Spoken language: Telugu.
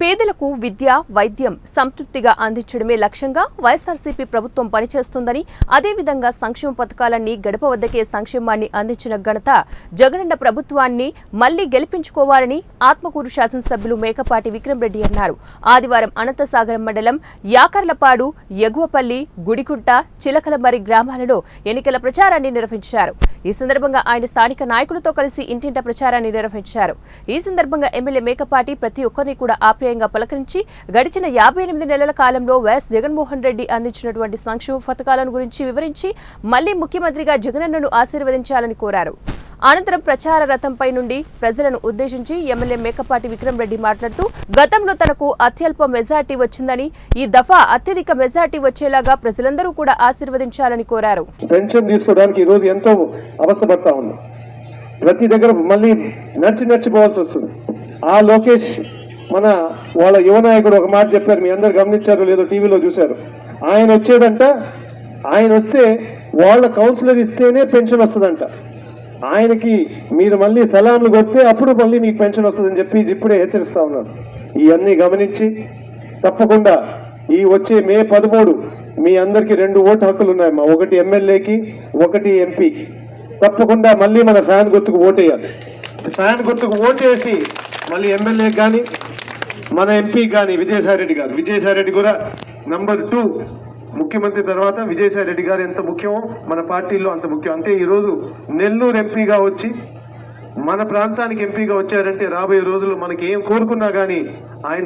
పేదలకు విద్య, వైద్యం సంతృప్తిగా అందించడమే లక్ష్యంగా వైఎస్ఆర్సీపీ ప్రభుత్వం పనిచేస్తుందని, అదేవిధంగా సంక్షేమ పథకాలన్నీ గడప వద్దకే సంక్షేమాన్ని అందించిన ఘనత జగనన్న ప్రభుత్వాన్ని మళ్లీ గెలిపించుకోవాలని ఆత్మకూరు శాసనసభ్యులు మేకపాటి విక్రమ్ రెడ్డి అన్నారు. ఆదివారం అనంతసాగరం మండలం యాకర్లపాడు, ఎగువపల్లి, గుడికుంట, చిలకలమరి గ్రామాలలో ఎన్నికల ప్రచారాన్ని నిర్వహించారు. ఈ సందర్భంగా ఆయన స్థానిక నాయకులతో కలిసి ఇంటింట ప్రచారాన్ని నిర్వహించారు. ఈ సందర్భంగా ఎమ్మెల్యే మేకపాటి ప్రతి ఒక్కరిని కూడా ఆప్యాయంగా పలకరించి గడిచిన 58 నెలల కాలంలో వైఎస్ జగన్మోహన్ రెడ్డి అందించినటువంటి సంక్షేమ పథకాలను గురించి వివరించి మళ్లీ ముఖ్యమంత్రిగా జగనన్నను ఆశీర్వదించాలని కోరారు. అనంతరం ప్రచార రథంపై నుండి ప్రజలను ఉద్దేశించి ఎమ్మెల్యే మేకపాటి విక్రమ్ రెడ్డి మాట్లాడుతూ గతంలో తనకు అత్యల్ప మెజార్టీ వచ్చిందని, ఈ దఫా అత్యధిక మెజార్టీ వచ్చేలాగా ప్రజలందరూ కూడా ఆశీర్వదించాలని కోరారు. పెన్షన్ తీసుకోవడానికి ఈ రోజు ఎంతో అవస్థపడతా ఉన్నాం. ప్రతి దగ్గర మళ్ళీ నడిచిపోవాల్సి వస్తుంది. ఆ లోకేష్ వాళ్ళ యువ నాయకుడు ఒక మాట చెప్పారు, మీ అందరు గమనించారో లేదో, టీవీలో చూశారు. ఆయన వచ్చేదంట, ఆయన వస్తే వాళ్ళ కౌన్సిలర్ ఇస్తేనే పెన్షన్ వస్తుందంట. ఆయనకి మీరు మళ్ళీ సలాంలు కొడితే అప్పుడు మళ్ళీ మీకు పెన్షన్ వస్తుందని చెప్పి ఇప్పుడే హెచ్చరిస్తా ఉన్నారు. ఇవన్నీ గమనించి తప్పకుండా ఈ వచ్చే మే 13 మీ అందరికీ 2 ఓటు హక్కులు ఉన్నాయమ్మా. ఒకటి ఎమ్మెల్యేకి, ఒకటి ఎంపీకి. తప్పకుండా మళ్ళీ మన ఫ్యాన్ గుర్తుకు ఓటేయాలి. ఫ్యాన్ గుర్తుకు ఓటేసి మళ్ళీ ఎమ్మెల్యేకి కానీ మన ఎంపీకి కానీ విజయసాయిరెడ్డి కూడా నంబర్ 2 ముఖ్యమంత్రి తర్వాత విజయసాయిరెడ్డి గారు ఎంత ముఖ్యమో మన పార్టీలో అంత ముఖ్యం. అంటే ఈరోజు నెల్లూరు ఎంపీగా వచ్చి మన ప్రాంతానికి ఎంపీగా వచ్చారంటే రాబోయే రోజుల్లో మనకి ఏం కోరుకున్నా కానీ ఆయన